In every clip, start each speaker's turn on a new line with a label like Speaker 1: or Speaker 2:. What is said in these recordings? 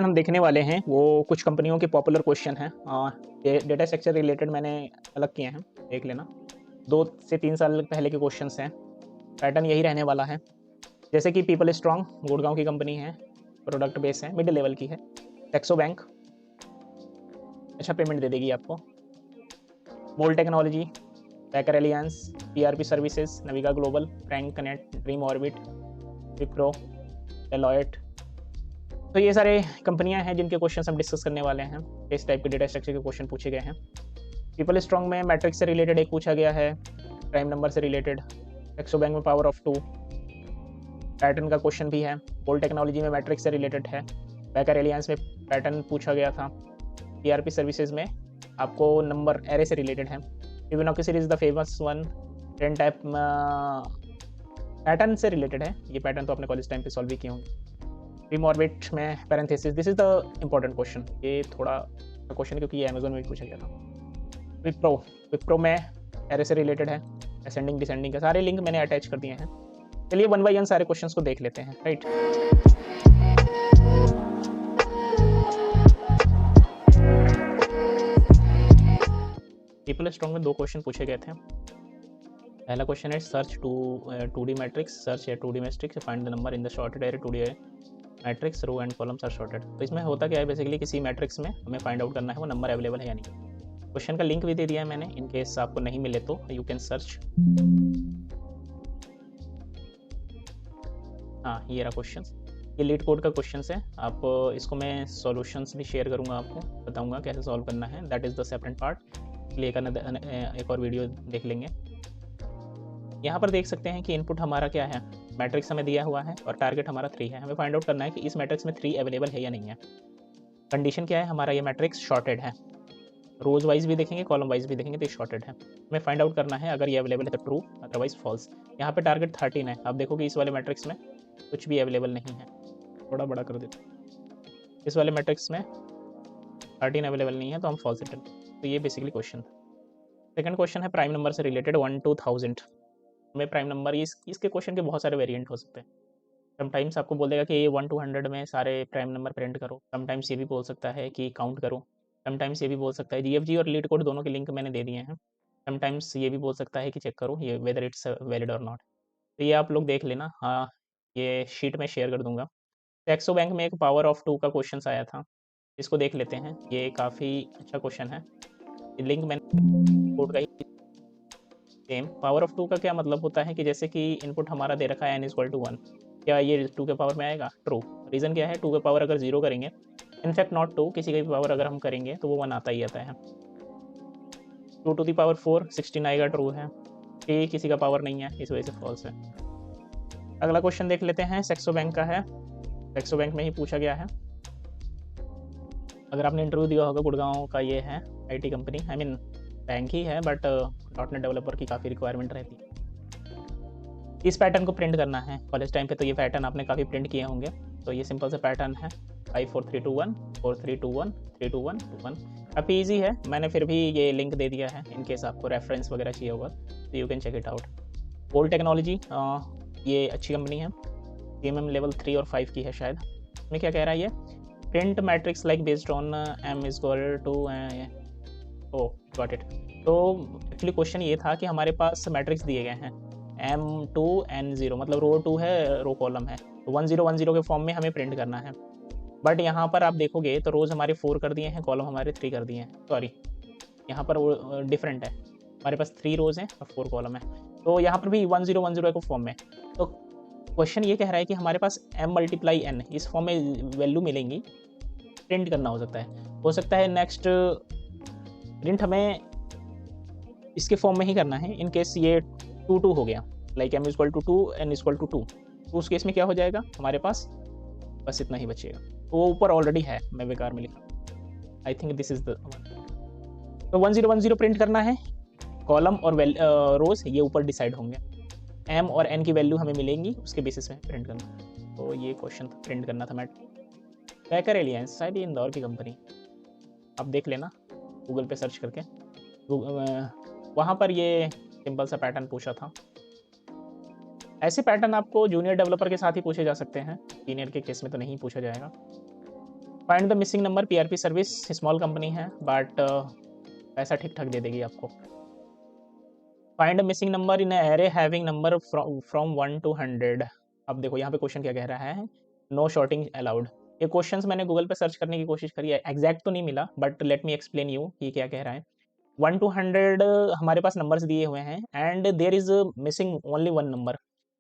Speaker 1: हम देखने वाले हैं वो कुछ कंपनियों के पॉपुलर क्वेश्चन हैं। डेटा स्ट्रक्चर रिलेटेड मैंने अलग किए हैं, देख लेना। 2 से 3 साल पहले के क्वेश्चंस हैं। पैटर्न यही रहने वाला है। जैसे कि पीपल स्ट्रांग गुड़गांव की कंपनी है, प्रोडक्ट बेस है, मिड लेवल की है। टेक्सो बैंक अच्छा पेमेंट दे देगी आपको। मोल टेक्नोलॉजी, बैकर एलियंस, PRP services, Naviga Global, FranConnect, dream orbit, Wipro, Deloitte. तो ये सारे कंपनियां हैं जिनके क्वेश्चन हम डिस्कस करने वाले हैं। इस टाइप के डेटा स्ट्रक्चर के क्वेश्चन पूछे गए हैं। पीपल स्ट्रांग में मैट्रिक्स से रिलेटेड एक पूछा गया है, प्राइम नंबर से रिलेटेड। एक्सो बैंक में पावर ऑफ 2 पैटर्न का क्वेश्चन भी है। बोल टेक्नोलॉजी में मैट्रिक्स से रिलेटेड है। बैकर एलियंस में पैटर्न पूछा गया था। पीआरपी सर्विसेज में आपको नंबर एरे से रिलेटेड है। Fibonacci series the famous one 10 type pattern से रिलेटेड है। ये पैटर्न तो अपने कॉलेज टाइम पे सॉल्व भी किए होंगे। ड्रीम ऑर्बिट में parenthesis, this is the important question. ये थोड़ा क्वेश्चन है क्योंकि ये अमेजोन में भी पूछा गया था। विप्रो में एरे से रिलेटेड है। असेंडिंग डिसेंडिंग के सारे लिंक मैंने अटैच कर दिए हैं। चलिए 1 बाय 1 सारे क्वेश्चंस को देख लेते हैं, राइट। पीपल स्ट्रांग में 2 क्वेश्चन पूछे गए थे। पहला क्वेश्चन है सर्च 2D मैट्रिक्स, सर्च या 2D matrix, find the number in the sorted array 2D matrix, row and columns are sorted. तो इसमें होता क्या है, बेसिकली किसी मैट्रिक्स में हमें फाइंड आउट करना है वो नंबर अवेलेबल है या नहीं। क्वेश्चन का लिंक भी दे दिया है मैंने, इन केस आपको नहीं मिले तो यू कैन सर्च। हाँ, ये रहा क्वेश्चन। ये लीड कोड का क्वेश्चन है। आप इसको मैं सॉल्यूशंस भी शेयर करूंगा, आपको बताऊंगा कैसे सॉल्व करना है। That is the separate part. एक और वीडियो देख लेंगे। यहाँ पर देख सकते हैं कि इनपुट हमारा क्या है, मैट्रिक्स हमें दिया हुआ है और टारगेट हमारा 3 है। हमें फाइंड आउट करना है कि इस मैट्रिक्स में 3 अवेलेबल है या नहीं है। कंडीशन क्या है, हमारा ये मैट्रिक्स शॉर्टेड है। रोज वाइज भी देखेंगे, कॉलम वाइज भी देखेंगे तो ये शॉर्टेड है। हमें फाइंड आउट करना है, अगर ये अवेलेबल है तो ट्रू, अदरवाइज फॉल्स। यहाँ पे टारगेट 13 है। आप देखोगे इस वाले मैट्रिक्स में कुछ भी अवेलेबल नहीं है। थोड़ा बड़ा कर देते, इस वाले मैट्रिक्स में 13 अवेलेबल नहीं है तो हम फॉल्स रिटर्न। तो ये बेसिकली क्वेश्चन। सेकंड क्वेश्चन है प्राइम नंबर से रिलेटेड 1 to 1000 में प्राइम नंबर। इसके क्वेश्चन के बहुत सारे वेरिएंट हो सकते हैं। समटाइम्स आपको बोल देगा कि 1 to 100 में सारे प्राइम नंबर प्रिंट करो। समटाइम्स ये भी बोल सकता है कि काउंट करो। समटाइम्स ये भी बोल सकता है, जीएफजी और लीड कोड दोनों के लिंक मैंने दे दिए हैं। समटाइम्स ये भी बोल सकता है कि चेक करो ये वेदर इट्स वैलिड और नॉट। तो ये आप लोग देख लेना। हाँ, ये शीट में शेयर कर दूंगा। एक्सो बैंक में एक पावर ऑफ 2 का क्वेश्चन आया था, इसको देख लेते हैं। ये काफ़ी अच्छा क्वेश्चन है। लिंक मैंने कोड का ही सेम। पावर ऑफ 2 का क्या मतलब होता है कि जैसे कि इनपुट हमारा दे रखा है n = 1, क्या ये 2 के पावर में आएगा? ट्रू। रीज़न क्या है, 2 के पावर अगर 0 करेंगे, इनफैक्ट नॉट 2, किसी का भी पावर अगर हम करेंगे तो वो 1 आता ही आता है। 2 to the power 4 16 आएगा, ट्रू है। 3 किसी का पावर नहीं है, इस वजह से फॉल्स है। अगला क्वेश्चन देख लेते हैं, सेक्सो बैंक का है। सेक्सो बैंक में ही पूछा गया है। अगर आपने इंटरव्यू दिया होगा, गुड़गांव का ये है IT company, I mean bank ही है, बट .NET डेवलपर की काफ़ी रिक्वायरमेंट रहती है। इस पैटर्न को प्रिंट करना है कॉलेज टाइम पे, तो ये पैटर्न आपने काफ़ी प्रिंट किए होंगे। तो ये सिंपल सा पैटर्न है 5 4 3 2 1 4 3 2 1 3 2 1 2 1। काफ़ी ईजी है, मैंने फिर भी ये लिंक दे दिया है इन केस आपको रेफरेंस वगैरह चाहिए होगा तो you can check it out. Bol technology ये अच्छी कंपनी है, CMM लेवल 3 और 5 की है शायद। इसमें क्या कह रहा है ये, print matrix like based on m = to oh got it. तो एक्चुअली क्वेश्चन ये था कि हमारे पास मैट्रिक्स दिए गए हैं M2 N0, मतलब रो 2 है, रो कॉलम है, तो 1 0 1 0 के फॉर्म में हमें प्रिंट करना है। बट यहाँ पर आप देखोगे तो रोज हमारे 4 कर दिए हैं, कॉलम हमारे 3 कर दिए हैं। सॉरी, यहाँ पर वो डिफरेंट है, हमारे पास 3 रोज हैं और 4 कॉलम है। तो यहाँ पर भी 1 0 1 0 के फॉर्म में। तो क्वेश्चन ये कह रहा है कि हमारे पास M × N इस फॉर्म में वैल्यू मिलेंगी, प्रिंट करना हो सकता है नेक्स्ट प्रिंट हमें इसके फॉर्म में ही करना है। इन केस ये 2 2 हो गया, लाइक M = 2 N = 2, तो उस केस में क्या हो जाएगा, हमारे पास बस इतना ही बचेगा। तो वो ऊपर ऑलरेडी है, मैं बेकार में लिखा, I think this is the one. तो 1 0 1 0 प्रिंट करना है, कॉलम और रोज ये ऊपर डिसाइड होंगे। M और N की वैल्यू हमें मिलेंगी, उसके बेसिस में प्रिंट करना। तो ये क्वेश्चन प्रिंट करना था। बैकर एलियंस शायद ये इंदौर की कंपनी, आप देख लेना गूगल पे सर्च करके। वहाँ पर ये सिंपल सा पैटर्न पूछा था। ऐसे पैटर्न आपको जूनियर डेवलपर के साथ ही पूछे जा सकते हैं, सीनियर के केस में तो नहीं पूछा जाएगा। Find the missing number, PRP service small company है बट पैसा ठीक ठाक दे देगी आपको। Find missing number in array having number from 1 to 100। अब देखो यहाँ पे क्वेश्चन क्या कह रहा है, नो शॉर्टिंग अलाउड। ये क्वेश्चंस मैंने गूगल पे सर्च करने की कोशिश करी है, एग्जैक्ट तो नहीं मिला but let me explain you कि क्या कह रहा है। 1 to 100 हमारे पास नंबर्स दिए हुए हैं and there is missing only one number.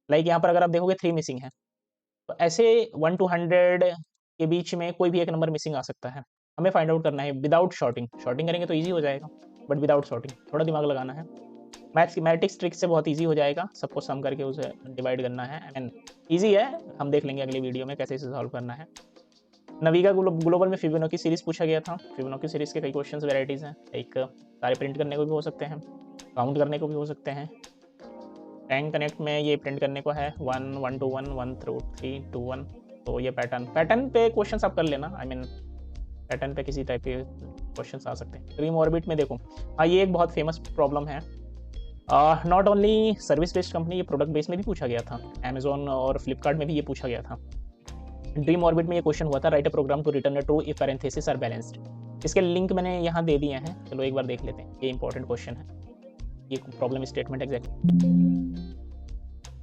Speaker 1: Like यहाँ पर अगर आप देखोगे 3 मिसिंग है, तो ऐसे 1 to 100 के बीच में कोई भी एक नंबर मिसिंग आ सकता है। हमें फाइंड आउट करना है विदाउट शॉर्टिंग। शॉर्टिंग करेंगे तो ईजी हो जाएगा बट विदाउट शॉर्टिंग थोड़ा दिमाग लगाना है। मैथमेटिक्स ट्रिक से बहुत ईजी हो जाएगा, सबको सम करके उसे डिवाइड करना है। एंड ईजी है, हम देख लेंगे अगली वीडियो में कैसे इसे सॉल्व करना है। नवीगा ग्लोबल में फिबोनाची सीरीज पूछा गया था। फिबोनाची सीरीज के कई क्वेश्चंस वैरायटीज हैं, एक सारे प्रिंट करने को भी हो सकते हैं, काउंट करने को भी हो सकते हैं। टैंक कनेक्ट में ये प्रिंट करने को है 1 1 2 1 1 3 2 1। तो ये पैटर्न पे क्वेश्चंस आप कर लेना, आई मीन पैटर्न पे किसी टाइप के क्वेश्चंस आ सकते हैं। ड्रीम ऑर्बिट में देखो, हाँ ये एक बहुत फेमस प्रॉब्लम है। Not only service based company, ये प्रोडक्ट बेस्ड में भी पूछा गया था, अमेजोन और फ्लिपकार्ट में भी ये पूछा गया था। ड्रीम ऑर्बिट में ये क्वेश्चन हुआ था, write a program to return a true if parenthesis are balanced. इसके लिंक मैंने यहाँ दे दिए हैं, चलो एक बार देख लेते हैं। ये इंपॉर्टेंट क्वेश्चन है, ये प्रॉब्लम स्टेटमेंट एग्जैक्ट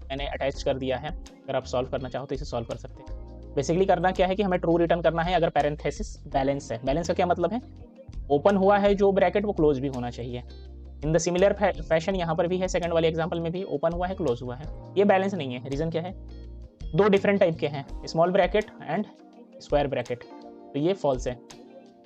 Speaker 1: मैंने अटैच कर दिया है, अगर आप सॉल्व करना चाहो तो इसे सॉल्व कर सकते हैं। बेसिकली करना क्या है कि हमें ट्रू रिटर्न करना है अगर पैरेंथेसिस बैलेंस है। बैलेंस का क्या मतलब है, ओपन हुआ है जो ब्रैकेट वो क्लोज भी होना चाहिए। इन द सिमिलर फैशन यहाँ पर भी है, सेकंड वाले एग्जांपल में भी ओपन हुआ है क्लोज हुआ है। ये बैलेंस नहीं है, रीजन क्या है, दो डिफरेंट टाइप के हैं, small bracket and square bracket, तो ये फॉल्स है।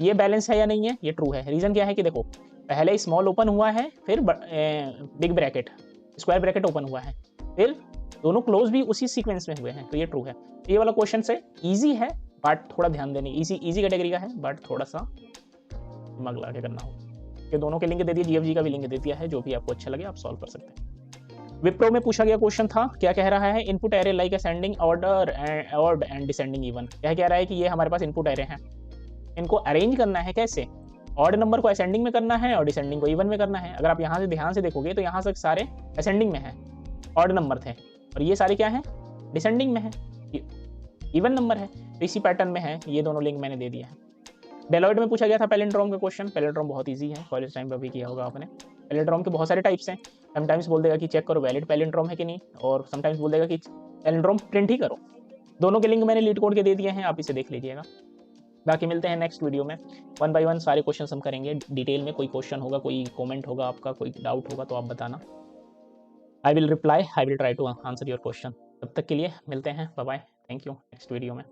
Speaker 1: ये बैलेंस है या नहीं है, ये ट्रू है। रीजन क्या है कि देखो पहले स्मॉल ओपन हुआ है, फिर big bracket square bracket open हुआ है, फिर दोनों क्लोज भी उसी सीक्वेंस में हुए हैं, तो ये ट्रू है। ये वाला क्वेश्चन से ईजी है बट थोड़ा ध्यान देने, ईजी कैटेगरी का है बट थोड़ा सा दिमाग लगा के करना होगा। ये दोनों के लिंक दे दिए, जीएफजी का भी लिंक दे दिया है, जो भी आपको अच्छा लगे आप सॉल्व कर सकते हैं। विप्रो में पूछा गया क्वेश्चन था, क्या कह रहा है, input array like ascending order and descending even. क्या कह रहा है कि ये हमारे पास इनपुट एरे हैं, इनको अरेंज करना है कैसे, ऑड नंबर को असेंडिंग में करना है और डिसेंडिंग को इवन में करना है। अगर आप यहाँ से ध्यान से देखोगे तो यहाँ से सारे असेंडिंग में है, ऑड नंबर थे, और ये सारे क्या है, डिसेंडिंग में है, इवन नंबर है, तो इसी पैटर्न में है। ये दोनों लिंक मैंने दे दिया है। डेलॉइट में पूछा गया था पैलिंड्रोम का क्वेश्चन। पैलिंड्रोम बहुत इजी है, कॉलेज टाइम पर भी किया होगा आपने। पैलिंड्रोम के बहुत सारे टाइप्स हैं, समटाइम्स बोल देगा कि चेक करो वैलिड पैलिंड्रोम है कि नहीं, और समटाइम्स बोल देगा कि पैलिंड्रोम प्रिंट ही करो। दोनों के लिंक मैंने लीड कोड के दे दिए हैं, आप इसे देख लीजिएगा। बाकी मिलते हैं नेक्स्ट वीडियो में, 1 by 1 सारे क्वेश्चन हम करेंगे डिटेल में। कोई क्वेश्चन होगा, कोई कॉमेंट होगा आपका, कोई डाउट होगा तो आप बताना, I will reply, I will try to answer your question. तब तक के लिए मिलते हैं, bye bye, thank you, next video में।